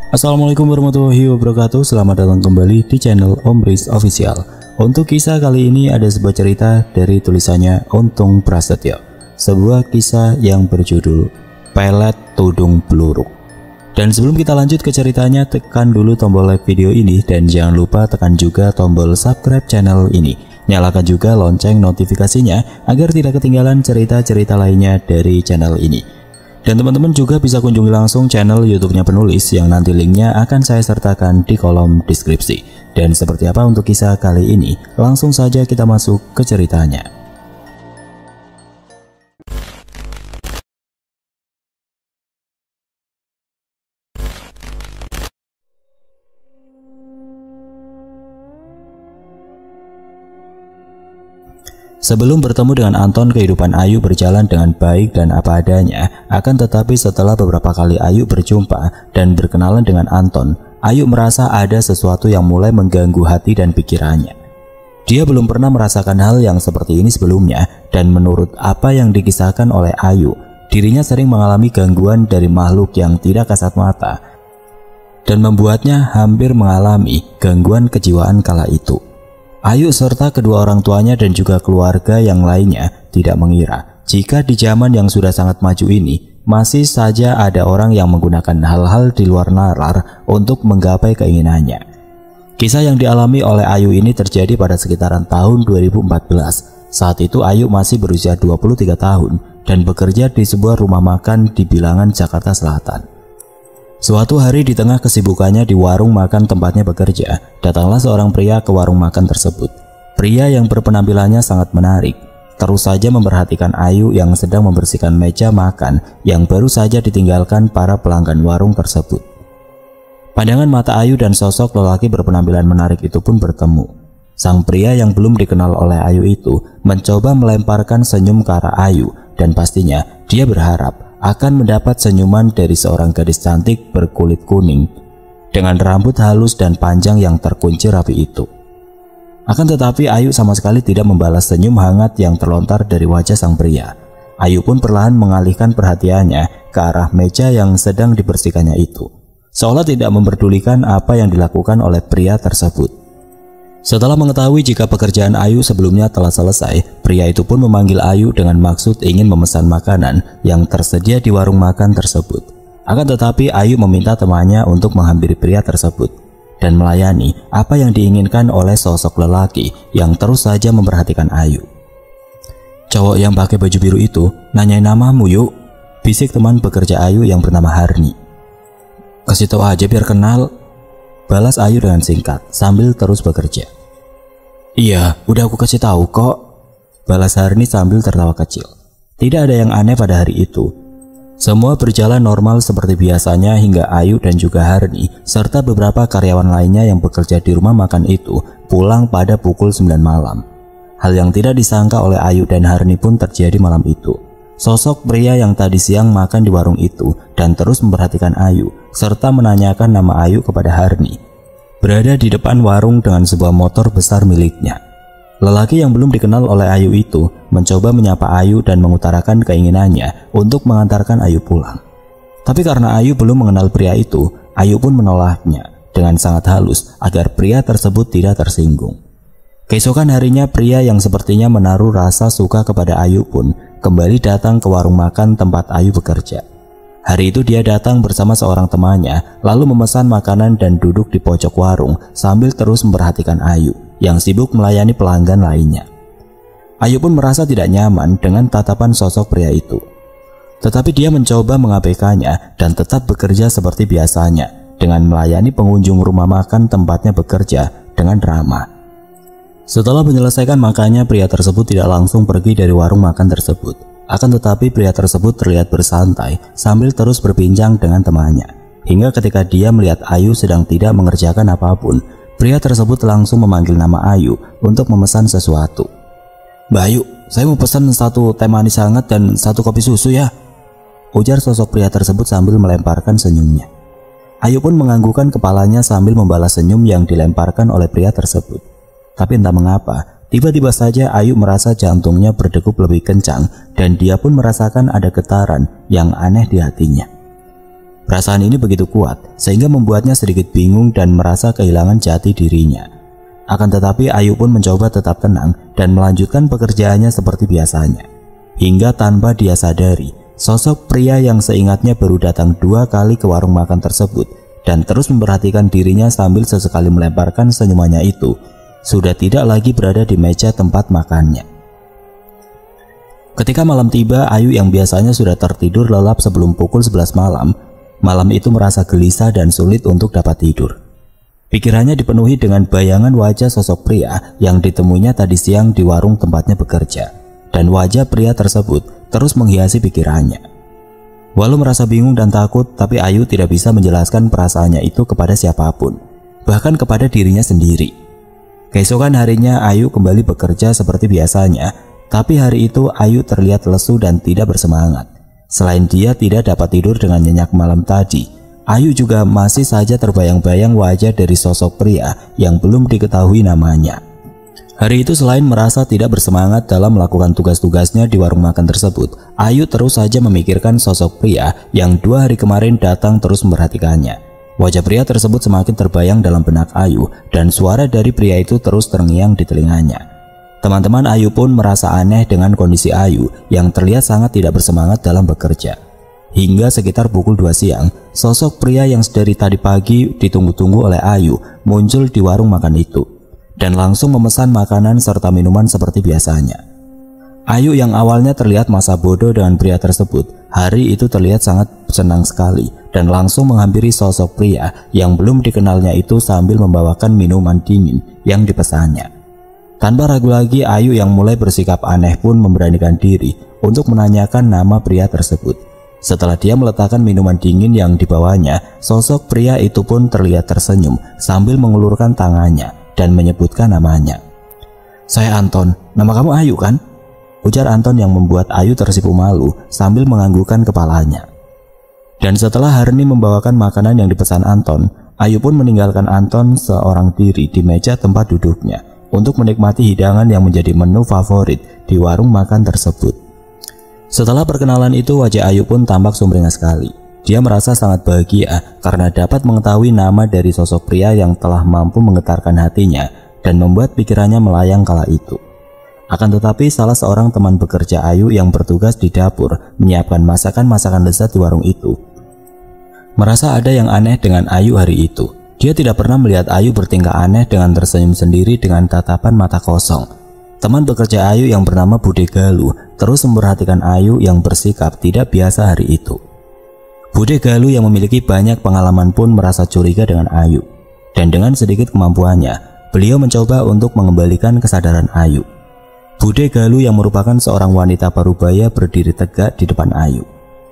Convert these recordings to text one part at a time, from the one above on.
Assalamualaikum warahmatullahi wabarakatuh. Selamat datang kembali di channel Om Riz Official. Untuk kisah kali ini ada sebuah cerita dari tulisannya Untung Prasetyo. Sebuah kisah yang berjudul Pelet Tudung Peluru. Dan sebelum kita lanjut ke ceritanya, tekan dulu tombol like video ini dan jangan lupa tekan juga tombol subscribe channel ini. Nyalakan juga lonceng notifikasinya agar tidak ketinggalan cerita-cerita lainnya dari channel ini. Dan teman-teman juga bisa kunjungi langsung channel YouTube-nya penulis yang nanti linknya akan saya sertakan di kolom deskripsi. Dan seperti apa untuk kisah kali ini? Langsung saja kita masuk ke ceritanya. Sebelum bertemu dengan Anton, kehidupan Ayu berjalan dengan baik dan apa adanya. Akan tetapi setelah beberapa kali Ayu berjumpa dan berkenalan dengan Anton, Ayu merasa ada sesuatu yang mulai mengganggu hati dan pikirannya. Dia belum pernah merasakan hal yang seperti ini sebelumnya, dan menurut apa yang dikisahkan oleh Ayu, dirinya sering mengalami gangguan dari makhluk yang tidak kasat mata dan membuatnya hampir mengalami gangguan kejiwaan kala itu. Ayu serta kedua orang tuanya dan juga keluarga yang lainnya tidak mengira jika di zaman yang sudah sangat maju ini masih saja ada orang yang menggunakan hal-hal di luar nalar untuk menggapai keinginannya. Kisah yang dialami oleh Ayu ini terjadi pada sekitaran tahun 2014. Saat itu Ayu masih berusia 23 tahun dan bekerja di sebuah rumah makan di Bilangan, Jakarta Selatan. Suatu hari di tengah kesibukannya di warung makan tempatnya bekerja, datanglah seorang pria ke warung makan tersebut. Pria yang berpenampilannya sangat menarik, terus saja memperhatikan Ayu yang sedang membersihkan meja makan yang baru saja ditinggalkan para pelanggan warung tersebut. Pandangan mata Ayu dan sosok lelaki berpenampilan menarik itu pun bertemu. Sang pria yang belum dikenal oleh Ayu itu mencoba melemparkan senyum ke arah Ayu, dan pastinya dia berharap akan mendapat senyuman dari seorang gadis cantik berkulit kuning dengan rambut halus dan panjang yang terkunci rapi itu. Akan tetapi Ayu sama sekali tidak membalas senyum hangat yang terlontar dari wajah sang pria. Ayu pun perlahan mengalihkan perhatiannya ke arah meja yang sedang dibersihkannya itu, seolah tidak memperdulikan apa yang dilakukan oleh pria tersebut. Setelah mengetahui jika pekerjaan Ayu sebelumnya telah selesai, pria itu pun memanggil Ayu dengan maksud ingin memesan makanan yang tersedia di warung makan tersebut. Akan tetapi Ayu meminta temannya untuk menghampiri pria tersebut dan melayani apa yang diinginkan oleh sosok lelaki yang terus saja memperhatikan Ayu. "Cowok yang pakai baju biru itu nanyain namamu yuk," bisik teman bekerja Ayu yang bernama Harni. "Kasih tahu aja biar kenal," balas Ayu dengan singkat sambil terus bekerja. "Iya, udah aku kasih tahu kok," balas Harni sambil tertawa kecil. Tidak ada yang aneh pada hari itu. Semua berjalan normal seperti biasanya hingga Ayu dan juga Harni serta beberapa karyawan lainnya yang bekerja di rumah makan itu pulang pada pukul 9 malam. Hal yang tidak disangka oleh Ayu dan Harni pun terjadi malam itu. Sosok pria yang tadi siang makan di warung itu dan terus memperhatikan Ayu serta menanyakan nama Ayu kepada Harni berada di depan warung dengan sebuah motor besar miliknya. Lelaki yang belum dikenal oleh Ayu itu mencoba menyapa Ayu dan mengutarakan keinginannya untuk mengantarkan Ayu pulang. Tapi karena Ayu belum mengenal pria itu, Ayu pun menolaknya dengan sangat halus agar pria tersebut tidak tersinggung. Keesokan harinya, pria yang sepertinya menaruh rasa suka kepada Ayu pun kembali datang ke warung makan tempat Ayu bekerja. Hari itu dia datang bersama seorang temannya, lalu memesan makanan dan duduk di pojok warung sambil terus memperhatikan Ayu yang sibuk melayani pelanggan lainnya. Ayu pun merasa tidak nyaman dengan tatapan sosok pria itu. Tetapi dia mencoba mengabaikannya dan tetap bekerja seperti biasanya dengan melayani pengunjung rumah makan tempatnya bekerja dengan ramah. Setelah menyelesaikan makannya, pria tersebut tidak langsung pergi dari warung makan tersebut. Akan tetapi pria tersebut terlihat bersantai sambil terus berbincang dengan temannya. Hingga ketika dia melihat Ayu sedang tidak mengerjakan apapun, pria tersebut langsung memanggil nama Ayu untuk memesan sesuatu. "Mbak Ayu, saya mau pesan 1 teh manis hangat dan 1 kopi susu ya," ujar sosok pria tersebut sambil melemparkan senyumnya. Ayu pun menganggukkan kepalanya sambil membalas senyum yang dilemparkan oleh pria tersebut. Tapi entah mengapa, tiba-tiba saja Ayu merasa jantungnya berdegup lebih kencang dan dia pun merasakan ada getaran yang aneh di hatinya. Perasaan ini begitu kuat sehingga membuatnya sedikit bingung dan merasa kehilangan jati dirinya. Akan tetapi Ayu pun mencoba tetap tenang dan melanjutkan pekerjaannya seperti biasanya. Hingga tanpa dia sadari, sosok pria yang seingatnya baru datang 2 kali ke warung makan tersebut dan terus memperhatikan dirinya sambil sesekali melemparkan senyumannya itu, sudah tidak lagi berada di meja tempat makannya. Ketika malam tiba, Ayu yang biasanya sudah tertidur lelap sebelum pukul 11 malam itu merasa gelisah dan sulit untuk dapat tidur. Pikirannya dipenuhi dengan bayangan wajah sosok pria yang ditemuinya tadi siang di warung tempatnya bekerja, dan wajah pria tersebut terus menghiasi pikirannya. Walau merasa bingung dan takut, tapi Ayu tidak bisa menjelaskan perasaannya itu kepada siapapun, bahkan kepada dirinya sendiri. Keesokan harinya Ayu kembali bekerja seperti biasanya, tapi hari itu Ayu terlihat lesu dan tidak bersemangat. Selain dia tidak dapat tidur dengan nyenyak malam tadi, Ayu juga masih saja terbayang-bayang wajah dari sosok pria yang belum diketahui namanya. Hari itu selain merasa tidak bersemangat dalam melakukan tugas-tugasnya di warung makan tersebut, Ayu terus saja memikirkan sosok pria yang 2 hari kemarin datang terus memperhatikannya. Wajah pria tersebut semakin terbayang dalam benak Ayu dan suara dari pria itu terus terngiang di telinganya. Teman-teman Ayu pun merasa aneh dengan kondisi Ayu yang terlihat sangat tidak bersemangat dalam bekerja. Hingga sekitar pukul 2 siang, sosok pria yang dari tadi pagi ditunggu-tunggu oleh Ayu muncul di warung makan itu dan langsung memesan makanan serta minuman seperti biasanya. Ayu yang awalnya terlihat masa bodoh dengan pria tersebut, hari itu terlihat sangat senang sekali dan langsung menghampiri sosok pria yang belum dikenalnya itu sambil membawakan minuman dingin yang dipesannya. Tanpa ragu lagi, Ayu yang mulai bersikap aneh pun memberanikan diri untuk menanyakan nama pria tersebut. Setelah dia meletakkan minuman dingin yang dibawanya, sosok pria itu pun terlihat tersenyum sambil mengulurkan tangannya dan menyebutkan namanya. "Saya Anton, nama kamu Ayu kan?" ujar Anton yang membuat Ayu tersipu malu sambil menganggukkan kepalanya. Dan setelah Harni membawakan makanan yang dipesan Anton, Ayu pun meninggalkan Anton seorang diri di meja tempat duduknya untuk menikmati hidangan yang menjadi menu favorit di warung makan tersebut. Setelah perkenalan itu, wajah Ayu pun tampak sumringah sekali. Dia merasa sangat bahagia karena dapat mengetahui nama dari sosok pria yang telah mampu menggetarkan hatinya dan membuat pikirannya melayang kala itu. Akan tetapi salah seorang teman bekerja Ayu yang bertugas di dapur menyiapkan masakan-masakan lezat di warung itu merasa ada yang aneh dengan Ayu hari itu. Dia tidak pernah melihat Ayu bertingkah aneh dengan tersenyum sendiri dengan tatapan mata kosong. Teman bekerja Ayu yang bernama Bude Galuh terus memperhatikan Ayu yang bersikap tidak biasa hari itu. Bude Galuh yang memiliki banyak pengalaman pun merasa curiga dengan Ayu. Dan dengan sedikit kemampuannya, beliau mencoba untuk mengembalikan kesadaran Ayu. Bude Galuh yang merupakan seorang wanita parubaya berdiri tegak di depan Ayu.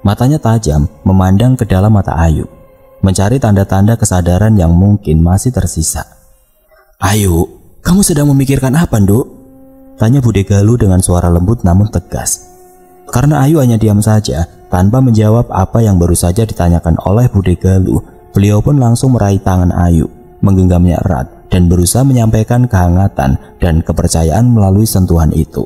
Matanya tajam memandang ke dalam mata Ayu, mencari tanda-tanda kesadaran yang mungkin masih tersisa. "Ayu, kamu sedang memikirkan apa, Nduk?" tanya Bude Galuh dengan suara lembut namun tegas. Karena Ayu hanya diam saja tanpa menjawab apa yang baru saja ditanyakan oleh Bude Galuh, beliau pun langsung meraih tangan Ayu, menggenggamnya erat dan berusaha menyampaikan kehangatan dan kepercayaan melalui sentuhan itu.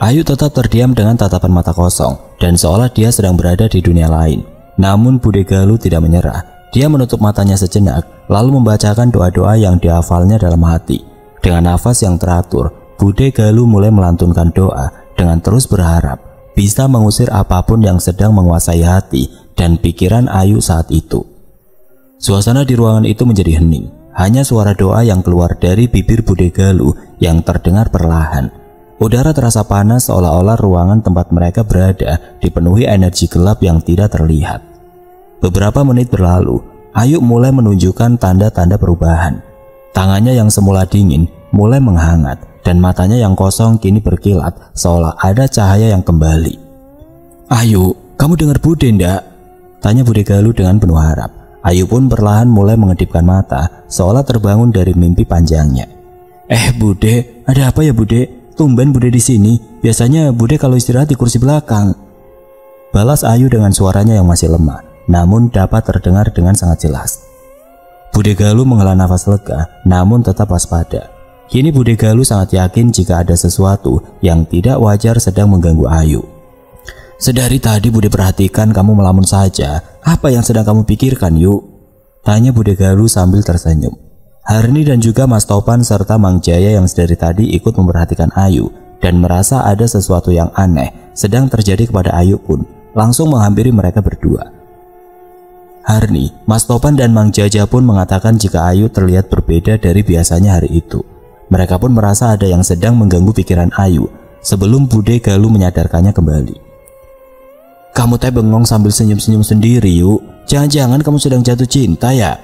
Ayu tetap terdiam dengan tatapan mata kosong dan seolah dia sedang berada di dunia lain. Namun Bude Galuh tidak menyerah. Dia menutup matanya sejenak lalu membacakan doa-doa yang dihafalnya dalam hati. Dengan nafas yang teratur, Bude Galuh mulai melantunkan doa dengan terus berharap bisa mengusir apapun yang sedang menguasai hati dan pikiran Ayu saat itu. Suasana di ruangan itu menjadi hening. Hanya suara doa yang keluar dari bibir Bude Galuh yang terdengar perlahan. Udara terasa panas seolah-olah ruangan tempat mereka berada dipenuhi energi gelap yang tidak terlihat. Beberapa menit berlalu, Ayu mulai menunjukkan tanda-tanda perubahan. Tangannya yang semula dingin mulai menghangat dan matanya yang kosong kini berkilat seolah ada cahaya yang kembali. "Ayu, kamu dengar Bude ndak?" tanya Bude Galuh dengan penuh harap. Ayu pun perlahan mulai mengedipkan mata seolah terbangun dari mimpi panjangnya. Bude, ada apa ya Bude? Tumben Bude di sini. Biasanya Bude kalau istirahat di kursi belakang." Balas Ayu dengan suaranya yang masih lemah, namun dapat terdengar dengan sangat jelas. Bude Galuh menghela nafas lega, namun tetap waspada. Kini Bude Galuh sangat yakin jika ada sesuatu yang tidak wajar sedang mengganggu Ayu. Sedari tadi Bude perhatikan kamu melamun saja. Apa yang sedang kamu pikirkan, Yuk? Tanya Bude Galuh sambil tersenyum. Harni dan juga Mas Topan serta Mang Jaya yang sedari tadi ikut memperhatikan Ayu dan merasa ada sesuatu yang aneh sedang terjadi kepada Ayu pun langsung menghampiri mereka berdua. Harni, Mas Topan dan Mang Jaja pun mengatakan jika Ayu terlihat berbeda dari biasanya hari itu. Mereka pun merasa ada yang sedang mengganggu pikiran Ayu sebelum Bude Galuh menyadarkannya kembali. Kamu teh bengong sambil senyum-senyum sendiri, Yuk. Jangan-jangan kamu sedang jatuh cinta ya?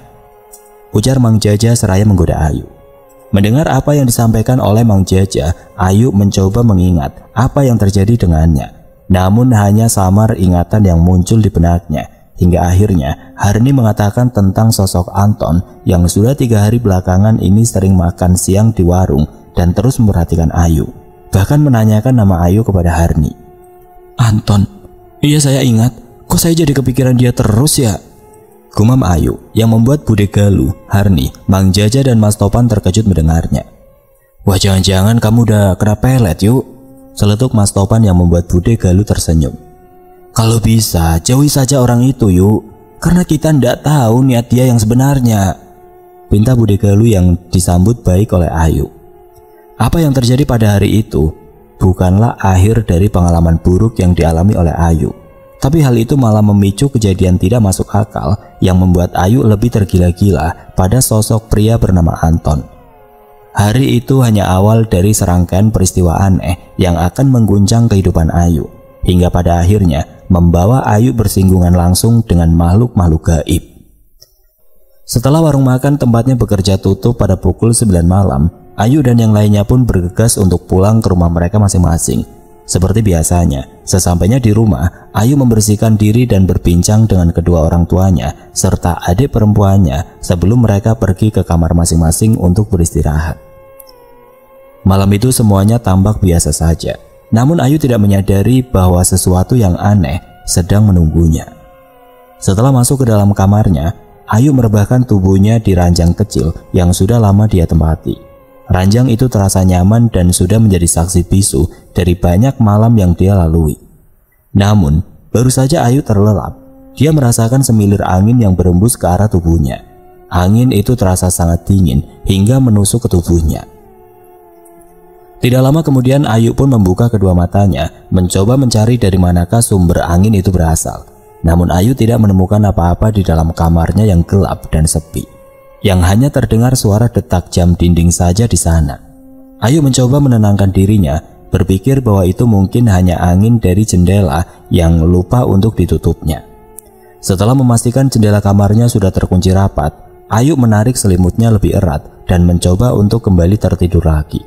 Ujar Mang Jaja seraya menggoda Ayu. Mendengar apa yang disampaikan oleh Mang Jaja, Ayu mencoba mengingat apa yang terjadi dengannya. Namun hanya samar ingatan yang muncul di benaknya. Hingga akhirnya Harni mengatakan tentang sosok Anton yang sudah 3 hari belakangan ini sering makan siang di warung dan terus memperhatikan Ayu. Bahkan menanyakan nama Ayu kepada Harni. Anton, iya saya ingat. Kok saya jadi kepikiran dia terus ya? Gumam Ayu yang membuat Bude Galuh, Harni, Mang Jaja dan Mas Topan terkejut mendengarnya. Wah, jangan-jangan kamu udah kena pelet, Yuk. Seletuk Mas Topan yang membuat Bude Galuh tersenyum. Kalau bisa jauhi saja orang itu, Yuk. Karena kita ndak tahu niat dia yang sebenarnya. Pinta Bude Galuh yang disambut baik oleh Ayu. Apa yang terjadi pada hari itu bukanlah akhir dari pengalaman buruk yang dialami oleh Ayu. Tapi hal itu malah memicu kejadian tidak masuk akal yang membuat Ayu lebih tergila-gila pada sosok pria bernama Anton. Hari itu hanya awal dari serangkaian peristiwa aneh yang akan mengguncang kehidupan Ayu, hingga pada akhirnya membawa Ayu bersinggungan langsung dengan makhluk-makhluk gaib. Setelah warung makan tempatnya bekerja tutup pada pukul 9 malam, Ayu dan yang lainnya pun bergegas untuk pulang ke rumah mereka masing-masing. Seperti biasanya, sesampainya di rumah, Ayu membersihkan diri dan berbincang dengan kedua orang tuanya serta adik perempuannya sebelum mereka pergi ke kamar masing-masing untuk beristirahat. Malam itu semuanya tampak biasa saja. Namun Ayu tidak menyadari bahwa sesuatu yang aneh sedang menunggunya. Setelah masuk ke dalam kamarnya, Ayu merebahkan tubuhnya di ranjang kecil yang sudah lama dia tempati. Ranjang itu terasa nyaman dan sudah menjadi saksi bisu dari banyak malam yang dia lalui. Namun, baru saja Ayu terlelap, dia merasakan semilir angin yang berembus ke arah tubuhnya. Angin itu terasa sangat dingin hingga menusuk ke tubuhnya. Tidak lama kemudian Ayu pun membuka kedua matanya, mencoba mencari dari manakah sumber angin itu berasal. Namun Ayu tidak menemukan apa-apa di dalam kamarnya yang gelap dan sepi. Yang hanya terdengar suara detak jam dinding saja di sana. Ayu mencoba menenangkan dirinya, berpikir bahwa itu mungkin hanya angin dari jendela yang lupa untuk ditutupnya. Setelah memastikan jendela kamarnya sudah terkunci rapat, Ayu menarik selimutnya lebih erat dan mencoba untuk kembali tertidur lagi.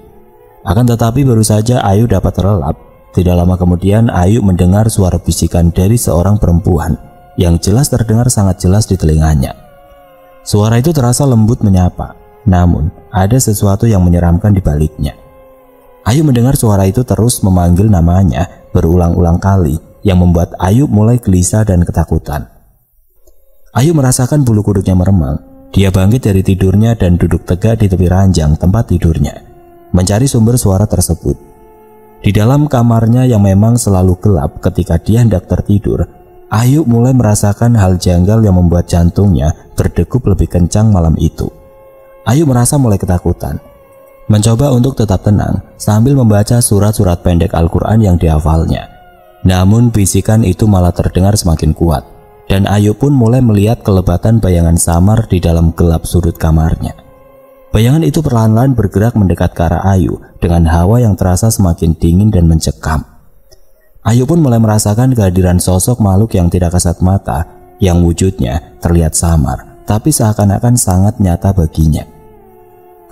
Akan tetapi baru saja Ayu dapat terlelap, tidak lama kemudian Ayu mendengar suara bisikan dari seorang perempuan yang jelas terdengar sangat jelas di telinganya. Suara itu terasa lembut menyapa, namun ada sesuatu yang menyeramkan di baliknya. Ayu mendengar suara itu terus memanggil namanya berulang-ulang kali yang membuat Ayu mulai gelisah dan ketakutan. Ayu merasakan bulu kuduknya meremang. Dia bangkit dari tidurnya dan duduk tegak di tepi ranjang tempat tidurnya, mencari sumber suara tersebut. Di dalam kamarnya yang memang selalu gelap ketika dia hendak tertidur, Ayu mulai merasakan hal janggal yang membuat jantungnya berdegup lebih kencang malam itu. Ayu merasa mulai ketakutan. Mencoba untuk tetap tenang sambil membaca surat-surat pendek Al-Quran yang dihafalnya. Namun bisikan itu malah terdengar semakin kuat, dan Ayu pun mulai melihat kelebatan bayangan samar di dalam gelap sudut kamarnya. Bayangan itu perlahan-lahan bergerak mendekat ke arah Ayu dengan hawa yang terasa semakin dingin dan mencekam. Ayu pun mulai merasakan kehadiran sosok makhluk yang tidak kasat mata, yang wujudnya terlihat samar, tapi seakan-akan sangat nyata baginya.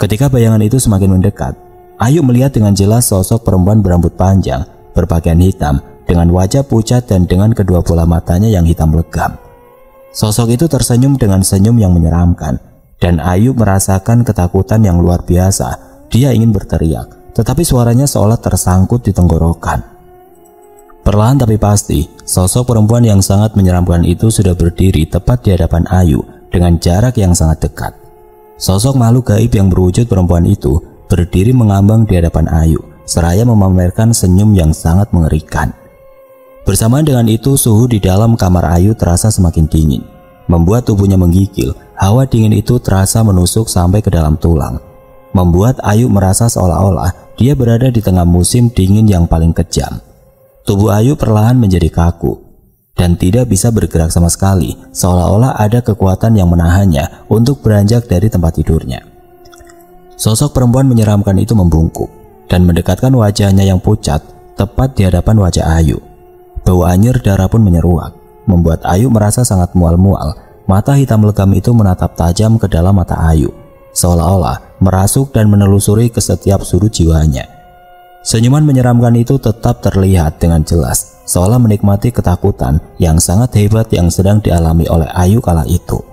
Ketika bayangan itu semakin mendekat, Ayu melihat dengan jelas sosok perempuan berambut panjang, berpakaian hitam, dengan wajah pucat dan dengan kedua bola matanya yang hitam legam. Sosok itu tersenyum dengan senyum yang menyeramkan, dan Ayu merasakan ketakutan yang luar biasa. Dia ingin berteriak, tetapi suaranya seolah tersangkut di tenggorokan. Perlahan tapi pasti, sosok perempuan yang sangat menyeramkan itu sudah berdiri tepat di hadapan Ayu dengan jarak yang sangat dekat. Sosok makhluk gaib yang berwujud perempuan itu berdiri mengambang di hadapan Ayu, seraya memamerkan senyum yang sangat mengerikan. Bersamaan dengan itu, suhu di dalam kamar Ayu terasa semakin dingin, membuat tubuhnya menggigil. Hawa dingin itu terasa menusuk sampai ke dalam tulang, membuat Ayu merasa seolah-olah dia berada di tengah musim dingin yang paling kejam. Tubuh Ayu perlahan menjadi kaku dan tidak bisa bergerak sama sekali, seolah-olah ada kekuatan yang menahannya untuk beranjak dari tempat tidurnya. Sosok perempuan menyeramkan itu membungkuk dan mendekatkan wajahnya yang pucat tepat di hadapan wajah Ayu. Bau anyir darah pun menyeruak, membuat Ayu merasa sangat mual-mual. Mata hitam legam itu menatap tajam ke dalam mata Ayu, seolah-olah merasuk dan menelusuri ke setiap sudut jiwanya. Senyuman menyeramkan itu tetap terlihat dengan jelas, seolah menikmati ketakutan yang sangat hebat yang sedang dialami oleh Ayu kala itu.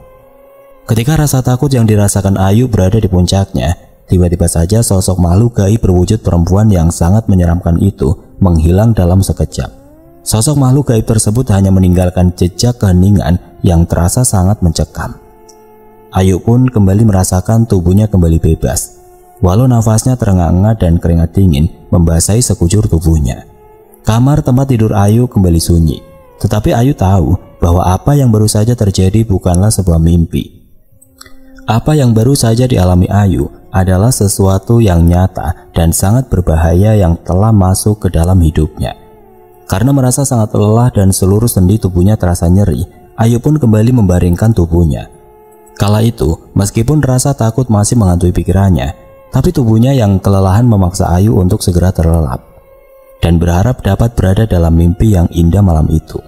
Ketika rasa takut yang dirasakan Ayu berada di puncaknya, tiba-tiba saja sosok makhluk gaib berwujud perempuan yang sangat menyeramkan itu menghilang dalam sekejap. Sosok makhluk gaib tersebut hanya meninggalkan jejak keheningan yang terasa sangat mencekam. Ayu pun kembali merasakan tubuhnya kembali bebas, walau nafasnya terengah-engah dan keringat dingin membasahi sekujur tubuhnya. Kamar tempat tidur Ayu kembali sunyi, tetapi Ayu tahu bahwa apa yang baru saja terjadi bukanlah sebuah mimpi. Apa yang baru saja dialami Ayu adalah sesuatu yang nyata dan sangat berbahaya yang telah masuk ke dalam hidupnya. Karena merasa sangat lelah dan seluruh sendi tubuhnya terasa nyeri, Ayu pun kembali membaringkan tubuhnya. Kala itu, meskipun rasa takut masih menghantui pikirannya, tapi tubuhnya yang kelelahan memaksa Ayu untuk segera terlelap dan berharap dapat berada dalam mimpi yang indah malam itu.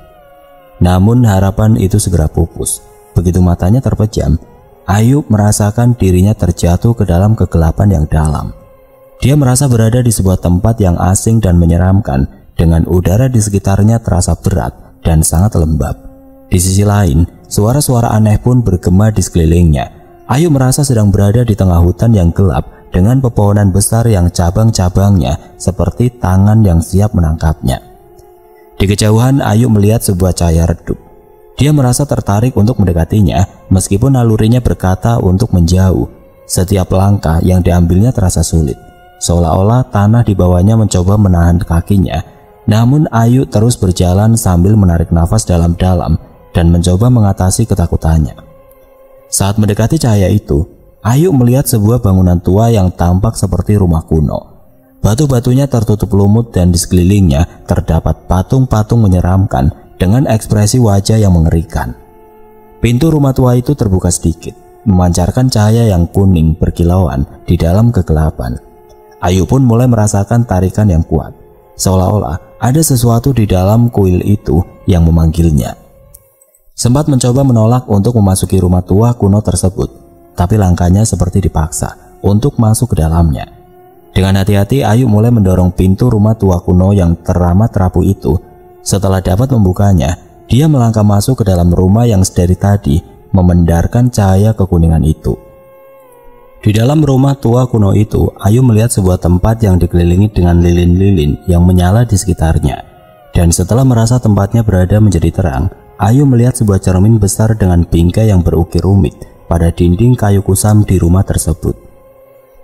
Namun harapan itu segera pupus. Begitu matanya terpejam, Ayu merasakan dirinya terjatuh ke dalam kegelapan yang dalam. Dia merasa berada di sebuah tempat yang asing dan menyeramkan, dengan udara di sekitarnya terasa berat dan sangat lembab. Di sisi lain, suara-suara aneh pun bergema di sekelilingnya. Ayu merasa sedang berada di tengah hutan yang gelap dengan pepohonan besar yang cabang-cabangnya seperti tangan yang siap menangkapnya. Di kejauhan, Ayu melihat sebuah cahaya redup. Dia merasa tertarik untuk mendekatinya meskipun nalurinya berkata untuk menjauh. Setiap langkah yang diambilnya terasa sulit, seolah-olah tanah di bawahnya mencoba menahan kakinya. Namun Ayu terus berjalan sambil menarik nafas dalam-dalam dan mencoba mengatasi ketakutannya. Saat mendekati cahaya itu, Ayu melihat sebuah bangunan tua yang tampak seperti rumah kuno. Batu-batunya tertutup lumut dan di sekelilingnya terdapat patung-patung menyeramkan dengan ekspresi wajah yang mengerikan. Pintu rumah tua itu terbuka sedikit, memancarkan cahaya yang kuning berkilauan di dalam kegelapan. Ayu pun mulai merasakan tarikan yang kuat, seolah-olah ada sesuatu di dalam kuil itu yang memanggilnya. Sempat mencoba menolak untuk memasuki rumah tua kuno tersebut, tapi langkahnya seperti dipaksa untuk masuk ke dalamnya. Dengan hati-hati Ayu mulai mendorong pintu rumah tua kuno yang teramat rapuh itu. Setelah dapat membukanya, dia melangkah masuk ke dalam rumah yang sedari tadi memendarkan cahaya kekuningan itu. Di dalam rumah tua kuno itu, Ayu melihat sebuah tempat yang dikelilingi dengan lilin-lilin yang menyala di sekitarnya. Dan setelah merasa tempatnya berada menjadi terang, Ayu melihat sebuah cermin besar dengan bingkai yang berukir rumit pada dinding kayu kusam di rumah tersebut.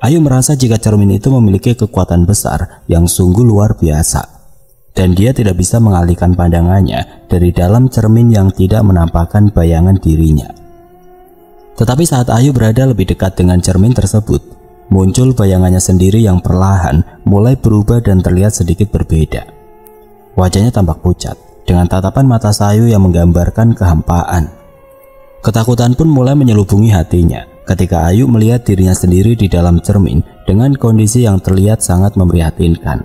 Ayu merasa jika cermin itu memiliki kekuatan besar yang sungguh luar biasa, dan dia tidak bisa mengalihkan pandangannya dari dalam cermin yang tidak menampakkan bayangan dirinya. Tetapi saat Ayu berada lebih dekat dengan cermin tersebut, muncul bayangannya sendiri yang perlahan mulai berubah dan terlihat sedikit berbeda. Wajahnya tampak pucat, dengan tatapan mata sayu yang menggambarkan kehampaan. Ketakutan pun mulai menyelubungi hatinya ketika Ayu melihat dirinya sendiri di dalam cermin dengan kondisi yang terlihat sangat memprihatinkan.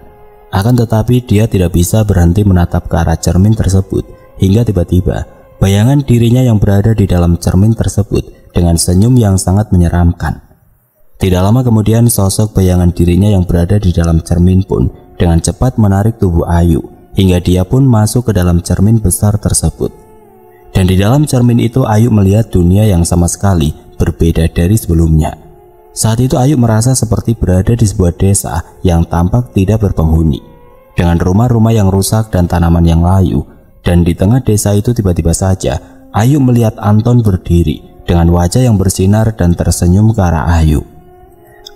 Akan tetapi dia tidak bisa berhenti menatap ke arah cermin tersebut, hingga tiba-tiba bayangan dirinya yang berada di dalam cermin tersebut dengan senyum yang sangat menyeramkan. Tidak lama kemudian sosok bayangan dirinya yang berada di dalam cermin pun dengan cepat menarik tubuh Ayu hingga dia pun masuk ke dalam cermin besar tersebut. Dan di dalam cermin itu Ayu melihat dunia yang sama sekali berbeda dari sebelumnya. Saat itu Ayu merasa seperti berada di sebuah desa yang tampak tidak berpenghuni, dengan rumah-rumah yang rusak dan tanaman yang layu. Dan di tengah desa itu tiba-tiba saja Ayu melihat Anton berdiri dengan wajah yang bersinar dan tersenyum ke arah Ayu.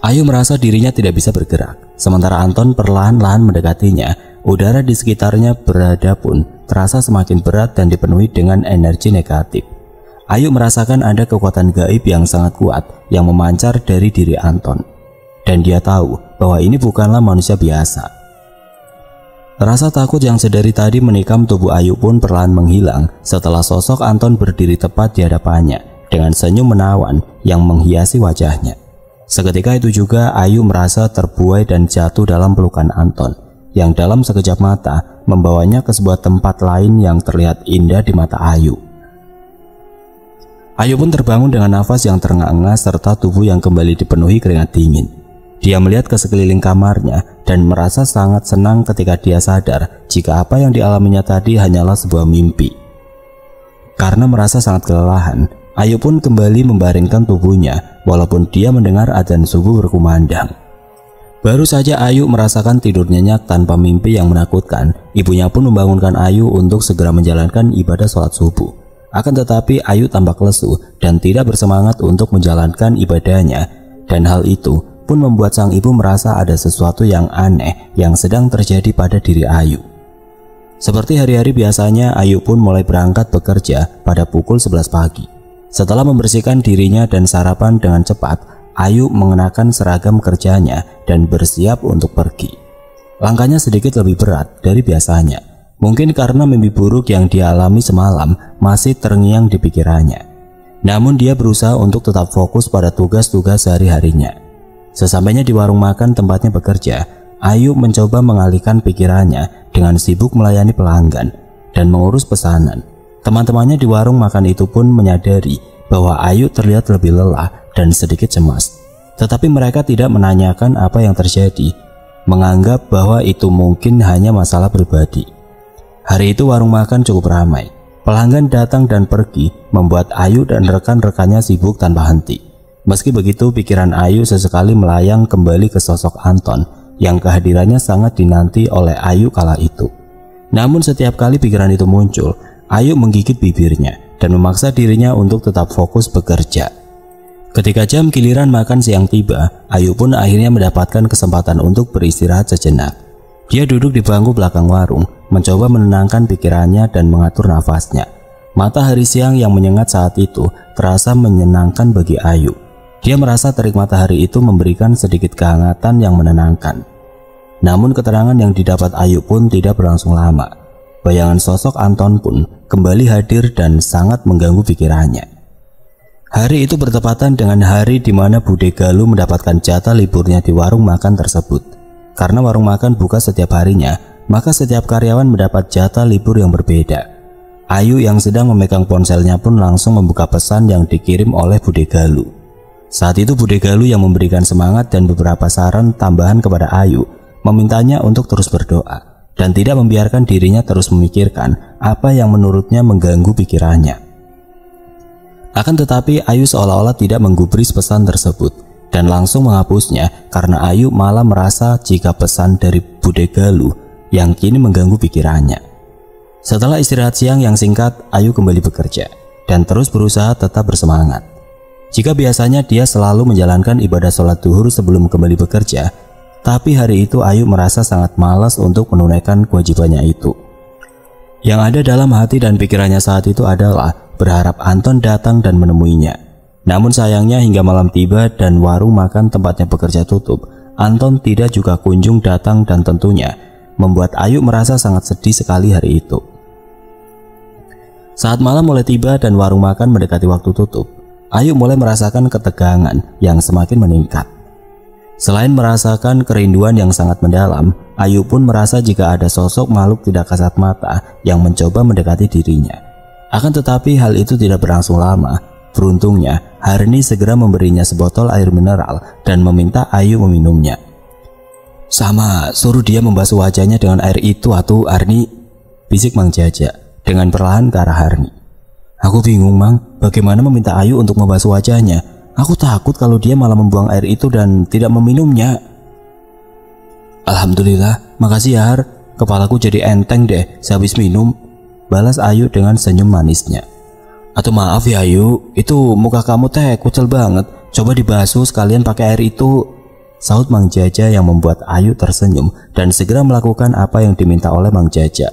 Ayu merasa dirinya tidak bisa bergerak, Sementara Anton perlahan-lahan mendekatinya, udara di sekitarnya berada pun terasa semakin berat dan dipenuhi dengan energi negatif. Ayu merasakan ada kekuatan gaib yang sangat kuat yang memancar dari diri Anton. Dan dia tahu bahwa ini bukanlah manusia biasa. Rasa takut yang sedari tadi menikam tubuh Ayu pun perlahan menghilang setelah sosok Anton berdiri tepat di hadapannya dengan senyum menawan yang menghiasi wajahnya. Seketika itu juga Ayu merasa terbuai dan jatuh dalam pelukan Anton yang dalam sekejap mata membawanya ke sebuah tempat lain yang terlihat indah di mata Ayu. Ayu pun terbangun dengan nafas yang terengah-engah serta tubuh yang kembali dipenuhi keringat dingin. Dia melihat ke sekeliling kamarnya dan merasa sangat senang ketika dia sadar jika apa yang dialaminya tadi hanyalah sebuah mimpi. Karena merasa sangat kelelahan, Ayu pun kembali membaringkan tubuhnya walaupun dia mendengar adzan subuh berkumandang. Baru saja Ayu merasakan tidur nyenyak tanpa mimpi yang menakutkan, ibunya pun membangunkan Ayu untuk segera menjalankan ibadah sholat subuh. Akan tetapi Ayu tampak lesu dan tidak bersemangat untuk menjalankan ibadahnya, dan hal itu pun membuat sang ibu merasa ada sesuatu yang aneh yang sedang terjadi pada diri Ayu. Seperti hari-hari biasanya, Ayu pun mulai berangkat bekerja pada pukul 11 pagi. Setelah membersihkan dirinya dan sarapan dengan cepat, Ayu mengenakan seragam kerjanya dan bersiap untuk pergi. Langkahnya sedikit lebih berat dari biasanya, mungkin karena mimpi buruk yang dia alami semalam masih terngiang di pikirannya. Namun dia berusaha untuk tetap fokus pada tugas-tugas sehari-harinya. Sesampainya di warung makan tempatnya bekerja, Ayu mencoba mengalihkan pikirannya dengan sibuk melayani pelanggan dan mengurus pesanan. Teman-temannya di warung makan itu pun menyadari bahwa Ayu terlihat lebih lelah dan sedikit cemas. Tetapi mereka tidak menanyakan apa yang terjadi, menganggap bahwa itu mungkin hanya masalah pribadi. Hari itu warung makan cukup ramai. Pelanggan datang dan pergi membuat Ayu dan rekan-rekannya sibuk tanpa henti. Meski begitu, pikiran Ayu sesekali melayang kembali ke sosok Anton yang kehadirannya sangat dinanti oleh Ayu kala itu. Namun setiap kali pikiran itu muncul, Ayu menggigit bibirnya dan memaksa dirinya untuk tetap fokus bekerja. Ketika jam giliran makan siang tiba, Ayu pun akhirnya mendapatkan kesempatan untuk beristirahat sejenak. Dia duduk di bangku belakang warung, mencoba menenangkan pikirannya dan mengatur nafasnya. Matahari siang yang menyengat saat itu terasa menyenangkan bagi Ayu. Dia merasa terik matahari itu memberikan sedikit kehangatan yang menenangkan. Namun keterangan yang didapat Ayu pun tidak berlangsung lama. Bayangan sosok Anton pun kembali hadir dan sangat mengganggu pikirannya. Hari itu bertepatan dengan hari di mana Bude Galuh mendapatkan jatah liburnya di warung makan tersebut. Karena warung makan buka setiap harinya, maka setiap karyawan mendapat jatah libur yang berbeda. Ayu yang sedang memegang ponselnya pun langsung membuka pesan yang dikirim oleh Bude Galuh. Saat itu Bude Galuh yang memberikan semangat dan beberapa saran tambahan kepada Ayu, memintanya untuk terus berdoa dan tidak membiarkan dirinya terus memikirkan apa yang menurutnya mengganggu pikirannya. Akan tetapi Ayu seolah-olah tidak menggubris pesan tersebut dan langsung menghapusnya karena Ayu malah merasa jika pesan dari Bude Galuh yang kini mengganggu pikirannya. Setelah istirahat siang yang singkat, Ayu kembali bekerja dan terus berusaha tetap bersemangat. Jika biasanya dia selalu menjalankan ibadah sholat duhur sebelum kembali bekerja, tapi hari itu Ayu merasa sangat malas untuk menunaikan kewajibannya itu. Yang ada dalam hati dan pikirannya saat itu adalah berharap Anton datang dan menemuinya. Namun sayangnya hingga malam tiba dan warung makan tempatnya bekerja tutup, Anton tidak juga kunjung datang dan tentunya membuat Ayu merasa sangat sedih sekali hari itu. Saat malam mulai tiba dan warung makan mendekati waktu tutup, Ayu mulai merasakan ketegangan yang semakin meningkat. Selain merasakan kerinduan yang sangat mendalam, Ayu pun merasa jika ada sosok makhluk tidak kasat mata yang mencoba mendekati dirinya. Akan tetapi hal itu tidak berlangsung lama. Beruntungnya, Harni segera memberinya sebotol air mineral dan meminta Ayu meminumnya. "Sama, suruh dia membasuh wajahnya dengan air itu atuh, Harni," bisik Mang Jaja dengan perlahan ke arah Harni. "Aku bingung, Mang, bagaimana meminta Ayu untuk membasuh wajahnya. Aku takut kalau dia malah membuang air itu dan tidak meminumnya." "Alhamdulillah, makasih ya Har, kepalaku jadi enteng deh sehabis minum," balas Ayu dengan senyum manisnya. "Atau maaf ya Ayu, itu muka kamu teh kucel banget, coba dibasuh sekalian pakai air itu," Sahut Mang Jaja yang membuat Ayu tersenyum dan segera melakukan apa yang diminta oleh Mang Jaja.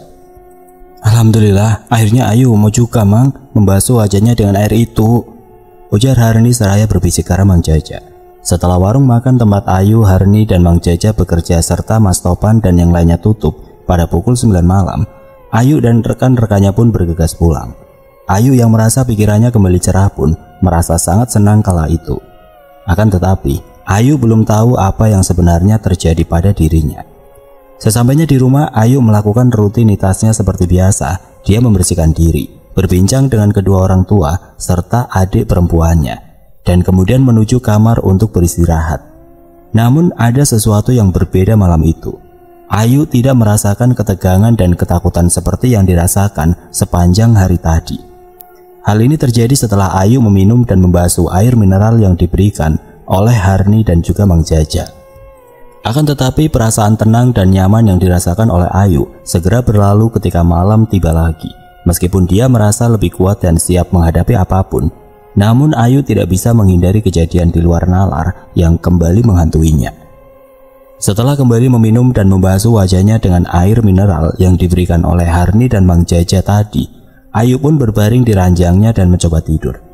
"Alhamdulillah, akhirnya Ayu mau juga, Mang, membasuh wajahnya dengan air itu," ujar Harni seraya berbisik ke arah Mang Jaja. Setelah warung makan tempat Ayu, Harni dan Mang Jaja bekerja serta Mas Topan dan yang lainnya tutup pada pukul 9 malam, Ayu dan rekan-rekannya pun bergegas pulang. Ayu yang merasa pikirannya kembali cerah pun merasa sangat senang kala itu. Akan tetapi Ayu belum tahu apa yang sebenarnya terjadi pada dirinya. Sesampainya di rumah, Ayu melakukan rutinitasnya seperti biasa. Dia membersihkan diri, berbincang dengan kedua orang tua serta adik perempuannya, dan kemudian menuju kamar untuk beristirahat. Namun ada sesuatu yang berbeda malam itu. Ayu tidak merasakan ketegangan dan ketakutan seperti yang dirasakan sepanjang hari tadi. Hal ini terjadi setelah Ayu meminum dan membasuh air mineral yang diberikan oleh Harni dan juga Mang Jaja. Akan tetapi perasaan tenang dan nyaman yang dirasakan oleh Ayu segera berlalu ketika malam tiba lagi. Meskipun dia merasa lebih kuat dan siap menghadapi apapun, namun Ayu tidak bisa menghindari kejadian di luar nalar yang kembali menghantuinya. Setelah kembali meminum dan membasuh wajahnya dengan air mineral yang diberikan oleh Harni dan Mang Jaja tadi, Ayu pun berbaring di ranjangnya dan mencoba tidur.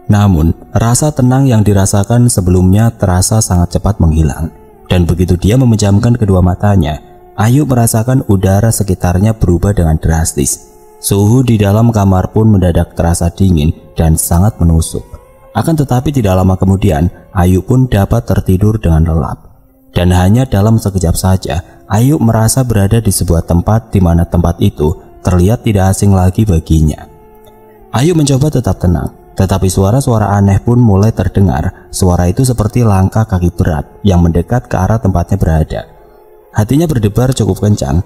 Namun, rasa tenang yang dirasakan sebelumnya terasa sangat cepat menghilang, dan begitu dia memejamkan kedua matanya, Ayu merasakan udara sekitarnya berubah dengan drastis. Suhu di dalam kamar pun mendadak terasa dingin dan sangat menusuk. Akan tetapi tidak lama kemudian, Ayu pun dapat tertidur dengan lelap. Dan hanya dalam sekejap saja, Ayu merasa berada di sebuah tempat di mana tempat itu terlihat tidak asing lagi baginya. Ayu mencoba tetap tenang. Tetapi suara-suara aneh pun mulai terdengar. Suara itu seperti langkah kaki berat yang mendekat ke arah tempatnya berada. Hatinya berdebar cukup kencang,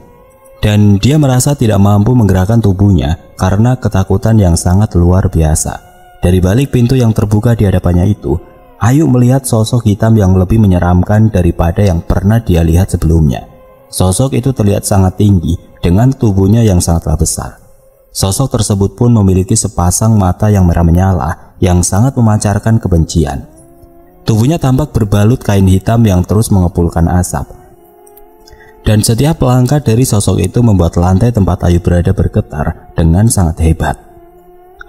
dan dia merasa tidak mampu menggerakkan tubuhnya karena ketakutan yang sangat luar biasa. Dari balik pintu yang terbuka di hadapannya itu, Ayu melihat sosok hitam yang lebih menyeramkan daripada yang pernah dia lihat sebelumnya. Sosok itu terlihat sangat tinggi dengan tubuhnya yang sangatlah besar. Sosok tersebut pun memiliki sepasang mata yang merah menyala yang sangat memancarkan kebencian. Tubuhnya tampak berbalut kain hitam yang terus mengepulkan asap. Dan setiap langkah dari sosok itu membuat lantai tempat Ayu berada bergetar dengan sangat hebat.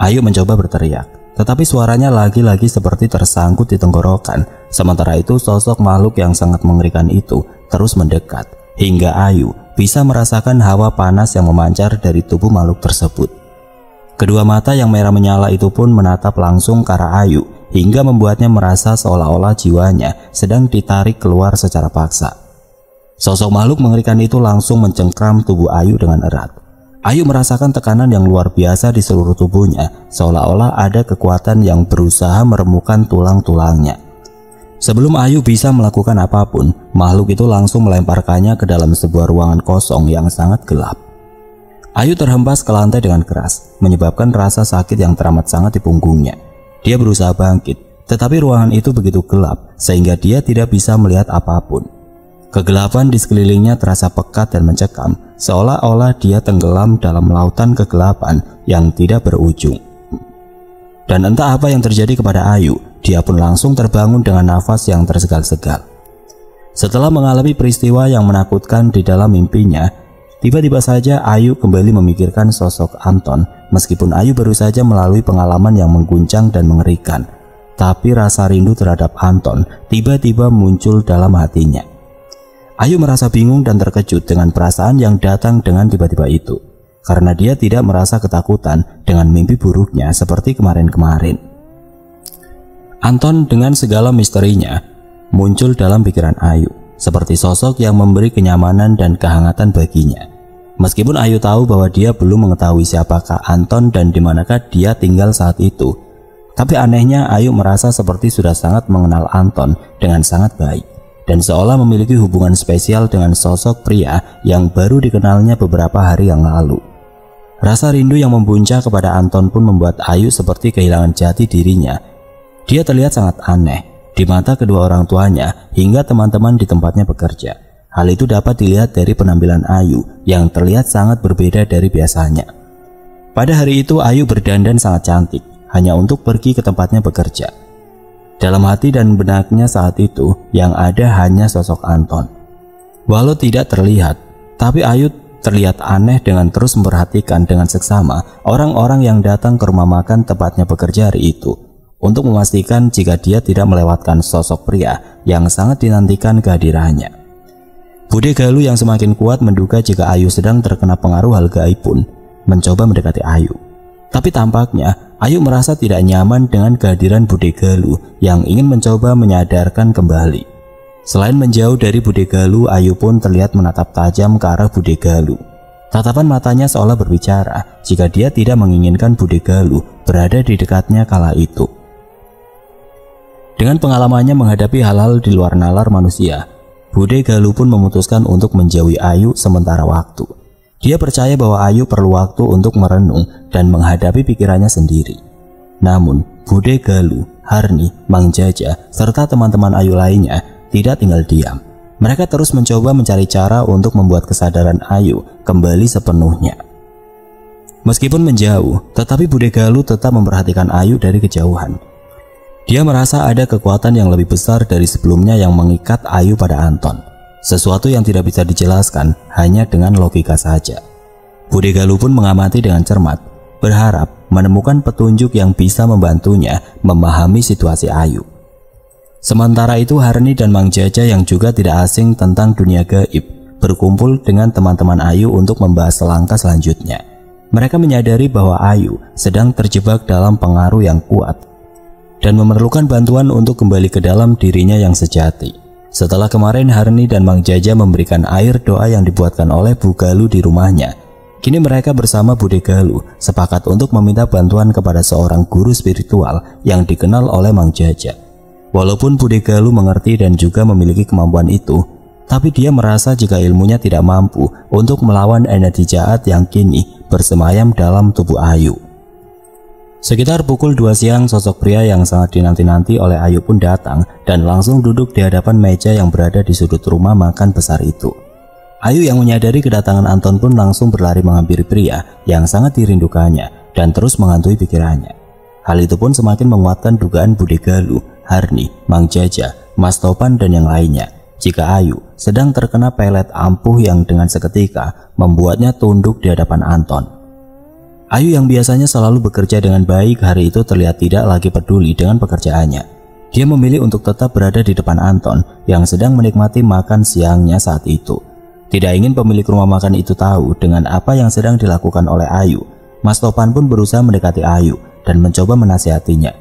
Ayu mencoba berteriak, tetapi suaranya lagi-lagi seperti tersangkut di tenggorokan. Sementara itu sosok makhluk yang sangat mengerikan itu terus mendekat, hingga Ayu bisa merasakan hawa panas yang memancar dari tubuh makhluk tersebut. Kedua mata yang merah menyala itu pun menatap langsung ke arah Ayu, hingga membuatnya merasa seolah-olah jiwanya sedang ditarik keluar secara paksa. Sosok makhluk mengerikan itu langsung mencengkram tubuh Ayu dengan erat. Ayu merasakan tekanan yang luar biasa di seluruh tubuhnya, seolah-olah ada kekuatan yang berusaha meremukkan tulang-tulangnya. Sebelum Ayu bisa melakukan apapun, makhluk itu langsung melemparkannya ke dalam sebuah ruangan kosong yang sangat gelap. Ayu terhempas ke lantai dengan keras, menyebabkan rasa sakit yang teramat sangat di punggungnya. Dia berusaha bangkit, tetapi ruangan itu begitu gelap sehingga dia tidak bisa melihat apapun. Kegelapan di sekelilingnya terasa pekat dan mencekam, seolah-olah dia tenggelam dalam lautan kegelapan yang tidak berujung. Dan entah apa yang terjadi kepada Ayu, dia pun langsung terbangun dengan nafas yang tersegal-segal. Setelah mengalami peristiwa yang menakutkan di dalam mimpinya, tiba-tiba saja Ayu kembali memikirkan sosok Anton. Meskipun Ayu baru saja melalui pengalaman yang mengguncang dan mengerikan, tapi rasa rindu terhadap Anton tiba-tiba muncul dalam hatinya. Ayu merasa bingung dan terkejut dengan perasaan yang datang dengan tiba-tiba itu, karena dia tidak merasa ketakutan dengan mimpi buruknya seperti kemarin-kemarin. Anton dengan segala misterinya muncul dalam pikiran Ayu, seperti sosok yang memberi kenyamanan dan kehangatan baginya. Meskipun Ayu tahu bahwa dia belum mengetahui siapakah Anton dan di manakah dia tinggal saat itu, tapi anehnya Ayu merasa seperti sudah sangat mengenal Anton dengan sangat baik, dan seolah memiliki hubungan spesial dengan sosok pria yang baru dikenalnya beberapa hari yang lalu. Rasa rindu yang membuncah kepada Anton pun membuat Ayu seperti kehilangan jati dirinya. Dia terlihat sangat aneh di mata kedua orang tuanya hingga teman-teman di tempatnya bekerja. Hal itu dapat dilihat dari penampilan Ayu yang terlihat sangat berbeda dari biasanya. Pada hari itu Ayu berdandan sangat cantik hanya untuk pergi ke tempatnya bekerja. Dalam hati dan benaknya saat itu yang ada hanya sosok Anton. Walau tidak terlihat, tapi Ayu terlihat aneh dengan terus memperhatikan dengan seksama orang-orang yang datang ke rumah makan tempatnya bekerja hari itu, untuk memastikan jika dia tidak melewatkan sosok pria yang sangat dinantikan kehadirannya. Bude Galuh yang semakin kuat menduga jika Ayu sedang terkena pengaruh hal gaib pun mencoba mendekati Ayu. Tapi tampaknya Ayu merasa tidak nyaman dengan kehadiran Bude Galuh yang ingin mencoba menyadarkan kembali. Selain menjauh dari Bude Galuh, Ayu pun terlihat menatap tajam ke arah Bude Galuh. Tatapan matanya seolah berbicara jika dia tidak menginginkan Bude Galuh berada di dekatnya kala itu. Dengan pengalamannya menghadapi hal-hal di luar nalar manusia, Bude Galuh pun memutuskan untuk menjauhi Ayu sementara waktu. Dia percaya bahwa Ayu perlu waktu untuk merenung dan menghadapi pikirannya sendiri. Namun, Bude Galuh, Harni, Mang Jaja, serta teman-teman Ayu lainnya tidak tinggal diam. Mereka terus mencoba mencari cara untuk membuat kesadaran Ayu kembali sepenuhnya. Meskipun menjauh, tetapi Bude Galuh tetap memperhatikan Ayu dari kejauhan. Dia merasa ada kekuatan yang lebih besar dari sebelumnya yang mengikat Ayu pada Anton. Sesuatu yang tidak bisa dijelaskan hanya dengan logika saja. Bude Galuh pun mengamati dengan cermat, berharap menemukan petunjuk yang bisa membantunya memahami situasi Ayu. Sementara itu Harni dan Mang Jaja yang juga tidak asing tentang dunia gaib berkumpul dengan teman-teman Ayu untuk membahas langkah selanjutnya. Mereka menyadari bahwa Ayu sedang terjebak dalam pengaruh yang kuat dan memerlukan bantuan untuk kembali ke dalam dirinya yang sejati. Setelah kemarin Harni dan Mang Jaja memberikan air doa yang dibuatkan oleh Bu Galuh di rumahnya, kini mereka bersama Bude Galuh sepakat untuk meminta bantuan kepada seorang guru spiritual yang dikenal oleh Mang Jaja. Walaupun Bude Galuh mengerti dan juga memiliki kemampuan itu, tapi dia merasa jika ilmunya tidak mampu untuk melawan energi jahat yang kini bersemayam dalam tubuh Ayu. Sekitar pukul 2 siang, sosok pria yang sangat dinanti-nanti oleh Ayu pun datang dan langsung duduk di hadapan meja yang berada di sudut rumah makan besar itu. Ayu yang menyadari kedatangan Anton pun langsung berlari menghampiri pria yang sangat dirindukannya dan terus menghantui pikirannya. Hal itu pun semakin menguatkan dugaan Bude Galuh, Harni, Mang Jaja, Mas Topan dan yang lainnya jika Ayu sedang terkena pelet ampuh yang dengan seketika membuatnya tunduk di hadapan Anton. Ayu yang biasanya selalu bekerja dengan baik hari itu terlihat tidak lagi peduli dengan pekerjaannya. Dia memilih untuk tetap berada di depan Anton yang sedang menikmati makan siangnya saat itu. Tidak ingin pemilik rumah makan itu tahu dengan apa yang sedang dilakukan oleh Ayu. Mas Topan pun berusaha mendekati Ayu dan mencoba menasihatinya.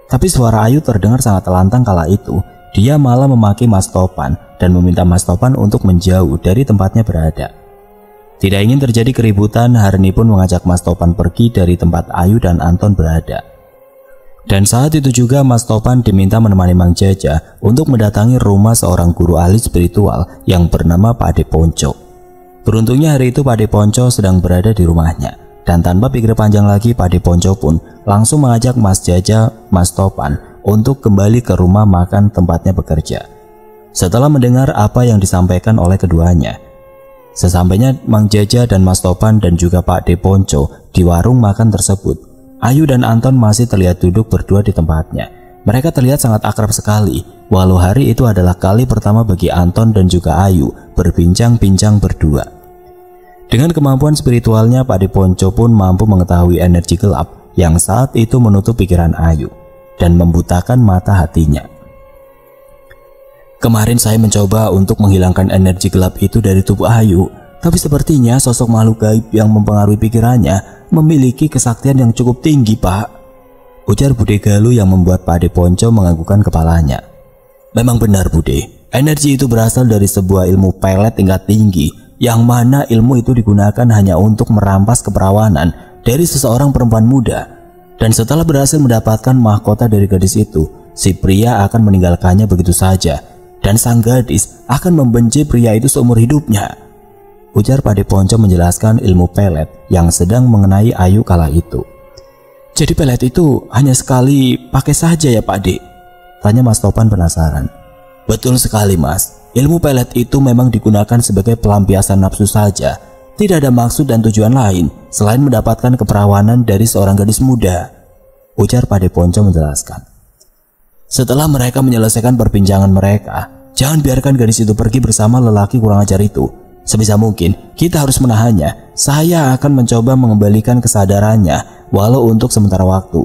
Tapi suara Ayu terdengar sangat lantang kala itu. Dia malah memaki Mas Topan dan meminta Mas Topan untuk menjauh dari tempatnya berada. Tidak ingin terjadi keributan, Harni pun mengajak Mas Topan pergi dari tempat Ayu dan Anton berada. Dan saat itu juga Mas Topan diminta menemani Mang Jaja untuk mendatangi rumah seorang guru ahli spiritual yang bernama Pak Ade Ponco. Beruntungnya hari itu Pak Ade Ponco sedang berada di rumahnya, dan tanpa pikir panjang lagi Pak Ade Ponco pun langsung mengajak Mas Jaja, Mas Topan untuk kembali ke rumah makan tempatnya bekerja. Setelah mendengar apa yang disampaikan oleh keduanya, sesampainya Mang Jaja dan Mas Topan dan juga Pak Ade Ponco di warung makan tersebut, Ayu dan Anton masih terlihat duduk berdua di tempatnya. Mereka terlihat sangat akrab sekali, walau hari itu adalah kali pertama bagi Anton dan juga Ayu berbincang-bincang berdua. Dengan kemampuan spiritualnya, Pak Ade Ponco pun mampu mengetahui energi gelap yang saat itu menutup pikiran Ayu dan membutakan mata hatinya. Kemarin saya mencoba untuk menghilangkan energi gelap itu dari tubuh Ayu, tapi sepertinya sosok makhluk gaib yang mempengaruhi pikirannya memiliki kesaktian yang cukup tinggi, Pak. Ujar Bude Galuh yang membuat Pak Ade Ponco menganggukkan kepalanya. Memang benar, Bude. Energi itu berasal dari sebuah ilmu pelet tingkat tinggi, yang mana ilmu itu digunakan hanya untuk merampas keperawanan dari seseorang perempuan muda. Dan setelah berhasil mendapatkan mahkota dari gadis itu, si pria akan meninggalkannya begitu saja. Dan sang gadis akan membenci pria itu seumur hidupnya. Ujar Pak Ade Ponco menjelaskan ilmu pelet yang sedang mengenai Ayu kala itu. Jadi pelet itu hanya sekali pakai saja ya Pak Ade? Tanya Mas Topan penasaran. Betul sekali Mas, ilmu pelet itu memang digunakan sebagai pelampiasan nafsu saja. Tidak ada maksud dan tujuan lain selain mendapatkan keperawanan dari seorang gadis muda. Ujar Pak Ade Ponco menjelaskan. Setelah mereka menyelesaikan perbincangan mereka, jangan biarkan gadis itu pergi bersama lelaki kurang ajar itu. Sebisa mungkin kita harus menahannya. Saya akan mencoba mengembalikan kesadarannya walau untuk sementara waktu,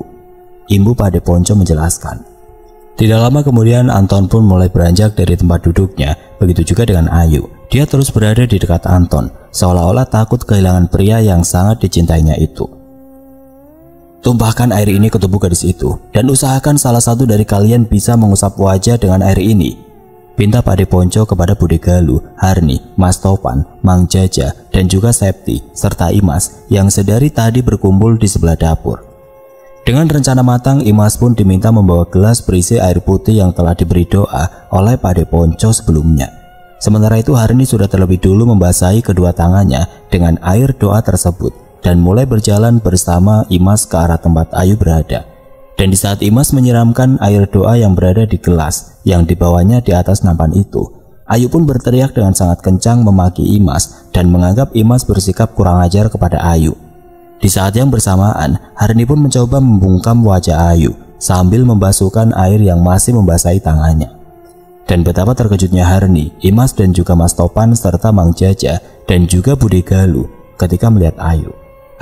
Imbu Pade Ponco menjelaskan. Tidak lama kemudian Anton pun mulai beranjak dari tempat duduknya. Begitu juga dengan Ayu. Dia terus berada di dekat Anton, seolah-olah takut kehilangan pria yang sangat dicintainya itu. Tumpahkan air ini ke tubuh gadis itu, dan usahakan salah satu dari kalian bisa mengusap wajah dengan air ini, pinta Pade Ponco kepada Bude Galuh, Harni, Mas Topan, Mang Jaja, dan juga Septi, serta Imas yang sedari tadi berkumpul di sebelah dapur. Dengan rencana matang, Imas pun diminta membawa gelas berisi air putih yang telah diberi doa oleh Pade Ponco sebelumnya. Sementara itu Harni sudah terlebih dulu membasahi kedua tangannya dengan air doa tersebut dan mulai berjalan bersama Imas ke arah tempat Ayu berada. Dan di saat Imas menyiramkan air doa yang berada di gelas yang dibawanya di atas nampan itu, Ayu pun berteriak dengan sangat kencang memaki Imas dan menganggap Imas bersikap kurang ajar kepada Ayu. Di saat yang bersamaan, Harni pun mencoba membungkam wajah Ayu sambil membasuhkan air yang masih membasahi tangannya. Dan betapa terkejutnya Harni, Imas dan juga Mas Topan serta Mang Jaja dan juga Bude Galuh ketika melihat Ayu.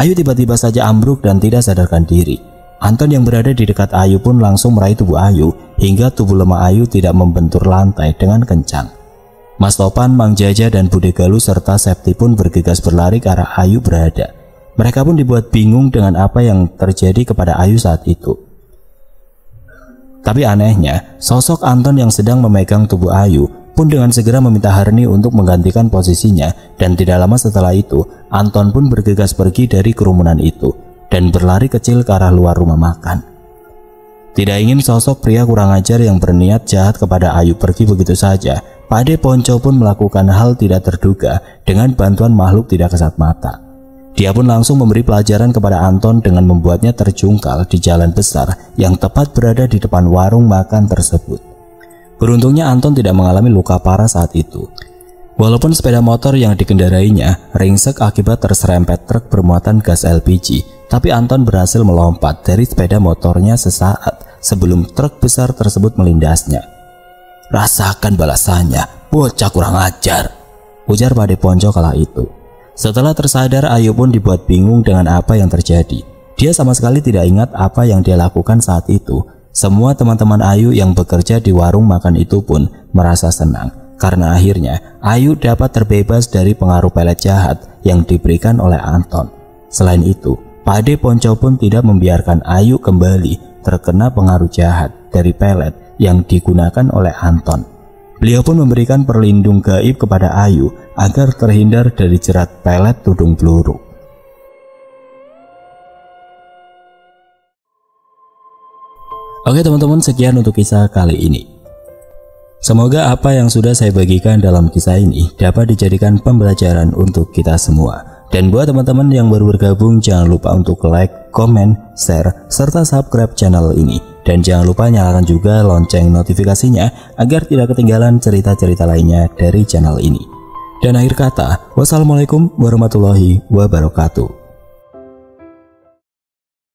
Ayu tiba-tiba saja ambruk dan tidak sadarkan diri. Anton yang berada di dekat Ayu pun langsung meraih tubuh Ayu hingga tubuh lemah Ayu tidak membentur lantai dengan kencang. Mas Topan, Mang Jaja dan Bude Galuh serta Septi pun bergegas berlari ke arah Ayu berada. Mereka pun dibuat bingung dengan apa yang terjadi kepada Ayu saat itu. Tapi anehnya, sosok Anton yang sedang memegang tubuh Ayu pun dengan segera meminta Harni untuk menggantikan posisinya, dan tidak lama setelah itu Anton pun bergegas pergi dari kerumunan itu dan berlari kecil ke arah luar rumah makan. Tidak ingin sosok pria kurang ajar yang berniat jahat kepada Ayu pergi begitu saja, Pade Ponco pun melakukan hal tidak terduga dengan bantuan makhluk tidak kasat mata. Dia pun langsung memberi pelajaran kepada Anton dengan membuatnya terjungkal di jalan besar yang tepat berada di depan warung makan tersebut. Beruntungnya Anton tidak mengalami luka parah saat itu. Walaupun sepeda motor yang dikendarainya ringsek akibat terserempet truk bermuatan gas LPG, tapi Anton berhasil melompat dari sepeda motornya sesaat sebelum truk besar tersebut melindasnya. "Rasakan balasannya, bocah kurang ajar," ujar Pade Ponco kala itu. Setelah tersadar, Ayu pun dibuat bingung dengan apa yang terjadi. Dia sama sekali tidak ingat apa yang dia lakukan saat itu. Semua teman-teman Ayu yang bekerja di warung makan itu pun merasa senang karena akhirnya Ayu dapat terbebas dari pengaruh pelet jahat yang diberikan oleh Anton. Selain itu, Pade Ponco pun tidak membiarkan Ayu kembali terkena pengaruh jahat dari pelet yang digunakan oleh Anton. Beliau pun memberikan perlindung gaib kepada Ayu agar terhindar dari jerat pelet tudung peluru. Oke teman-teman, sekian untuk kisah kali ini. Semoga apa yang sudah saya bagikan dalam kisah ini dapat dijadikan pembelajaran untuk kita semua. Dan buat teman-teman yang baru bergabung, jangan lupa untuk like, komen, share, serta subscribe channel ini. Dan jangan lupa nyalakan juga lonceng notifikasinya agar tidak ketinggalan cerita-cerita lainnya dari channel ini. Dan akhir kata, wassalamualaikum warahmatullahi wabarakatuh.